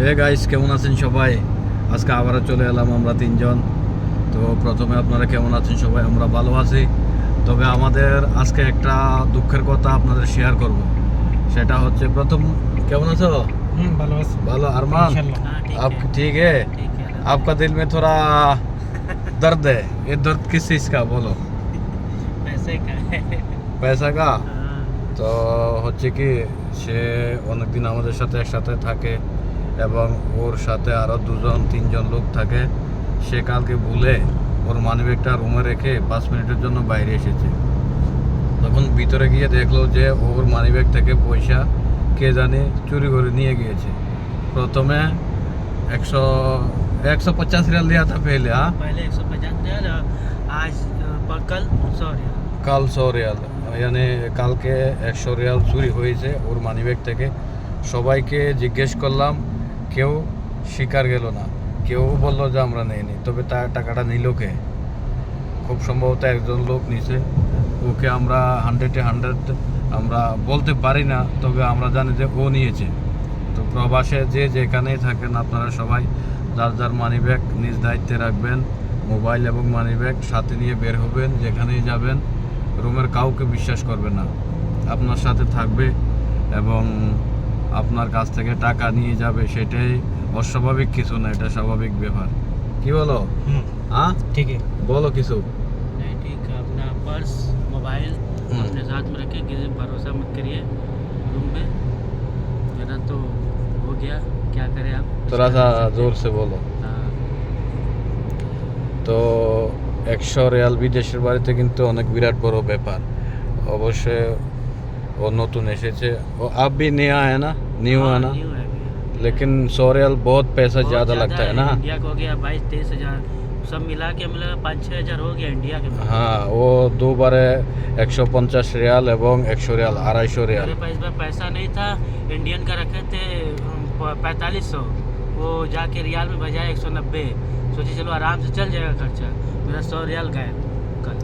Guys, কেমন আছেন সবাই? আজকে আবারও চলে এলাম আমরা তিনজন। তো প্রথমে আপনারা কেমন আছেন সবাই? আমরা ভালো আছি। তবে আমাদের আজকে একটা দুঃখের কথা আপনাদের শেয়ার করব। সেটা হচ্ছে, প্রথম কেমন আছো? ভালো আছি। ভালো अरमान, इंशाल्लाह। आप ठीक है? आपका दिल में थोड़ा दर्द है, ये दर्द किस चीज़ का बोलो? पैसे का है। पैसा का? हाँ। তো হচ্ছে কি, সে অনেকদিন আমাদের সাথে একসাথে থাকে এবং ওর সাথে আরও দুজন তিনজন লোক থাকে। সে কালকে ভুলে ওর মানিব্যাগটা রুমে রেখে 5 মিনিটের জন্য বাইরে এসেছে। তখন ভিতরে গিয়ে দেখলো যে ওর মানিব্যাগ থেকে পয়সা কে জানে চুরি করে নিয়ে গিয়েছে। প্রথমে 150 रियाल दिया था पहले। हाँ, पहले 150 रियाल, आज कल 100 रियाल। কাল 100 রিয়াল, মানে কালকে 100 রিয়াল চুরি হয়েছে ওর মানিব্যাগ থেকে। সবাইকে জিজ্ঞেস করলাম, কেউ স্বীকার গেল না, কেউ বললো যে আমরা নেইনি। তবে তার টাকাটা নিল কে? খুব সম্ভবত একজন লোক নিছে। ওকে আমরা 100 আমরা বলতে পারি না, তবে আমরা জানি যে ও নিয়েছে। তো প্রবাসে যে যেখানেই থাকেন, আপনারা সবাই যার যার মানিব্যাগ নিজ দায়িত্বে রাখবেন। মোবাইল এবং মানিব্যাগ সাথে নিয়ে বের হবেন। যেখানেই যাবেন রুমের কাউকে বিশ্বাস করবেন না। আপনার সাথে থাকবে এবং আপনার কাছ থেকে টাকা নিয়ে যাবে, সেটাই অস্বাভাবিক কিছু না, এটা স্বাভাবিক ব্যাপার। কি বলো? हाँ, ठीक है। बोलो किसु। नहीं, ठीक है। अपना पर्स मोबाइल अपने साथ में रखे, किसी पर भरोसा मत करिए रूम में। मेरा तो हो गया, क्या करें आप? थोड़ा सा जोर से बोलो। हाँ। তো 100 রিয়াল বিদেশের বাড়িতে কিন্তু অনেক বিরাট বড় ব্যাপার। অবশ্যই ও নতুন এসেছে, ও आप भी नया है ना, न्यू है ना, न्यू है। लेकिन 100 रियाल बहुत पैसा बहुत ज़्यादा लगता है ना। इंडिया को हो गया 22-23 हजार, सब मिला के मिला 5-6 हजार हो गया इंडिया के। हाँ, वो दो बारे 150 रियाल এবং 100 रियाल 250 रियाल। मेरे पास इस बार पैसा नहीं था, इंडियन का रखे थे 4500, वो जाके रियाल में बजाय 190। सोचे चलो आराम से चल जाएगा खर्चा। मेरा 100 रियाल गए कल।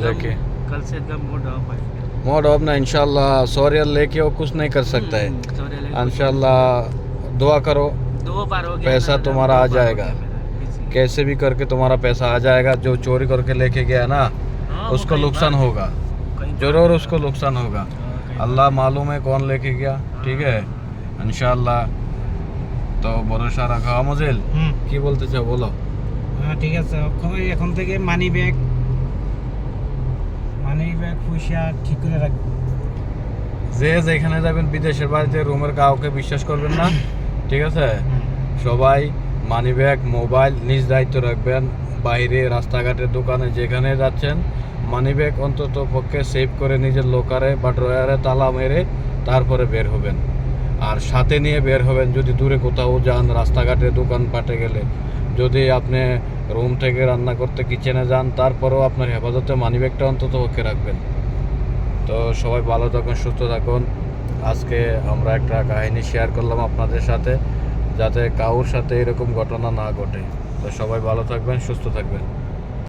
लेके कल से एकदम मूड ऑफ है। मोड ऑफ ना, इंशाल्लाह 100 रियाल लेके वो कुछ नहीं कर सकता है। 100 रियाल लेके इंशाल्लाह दुआ करो, दो बार हो गया पैसा मेरा, तुम्हारा दो आ बार हो जाएगा। गया मेरा, इसलिए। कैसे भी करके तुम्हारा पैसा आ जाएगा। जो चोरी करके लेके गया ना, हाँ, वो उसको कहीं नुकसान बात- होगा, कहीं बात- जरूर उसको नुकसान होगा। हाँ, कहीं अल्लाह मालूम है कौन लेके गया, ठीक है। इंशाल्लाह তো ভরসা রাখা। আমজিল, হুম। কি বলতে চাও বলো? হ্যাঁ, ঠিক আছে। এখন থেকে মানি ব্যাগ পয়সা ঠিক করে রাখবো। যে যেখানে যাবেন বিদেশের বাড়িতে রুমের কাউকে বিশ্বাস করবেন না, ঠিক আছে। সবাই মানিব্যাগ মোবাইল নিজ দায়িত্ব রাখবেন। বাইরে রাস্তাঘাটে দোকানে যেখানে যাচ্ছেন, মানিব্যাগ অন্তত পক্ষে সেভ করে নিজের লকারে বা ড্রয়ারে তালা মেরে তারপরে বের হবেন। আর সাথে নিয়ে বের হবেন যদি দূরে কোথাও যান, রাস্তাঘাটে দোকানপাটে গেলে। যদি আপনি রুম থেকে রান্না করতে কিচেনে যান, তারপরেও আপনার হেফাজতে মানিব্যাগটা অন্তত পক্ষে রাখবেন। তো সবাই ভালো থাকুন, সুস্থ থাকুন। আজকে আমরা একটা কাহিনী শেয়ার করলাম আপনাদের সাথে, যাতে কারোর সাথে এরকম ঘটনা না ঘটে। তো সবাই ভালো থাকবেন, সুস্থ থাকবেন।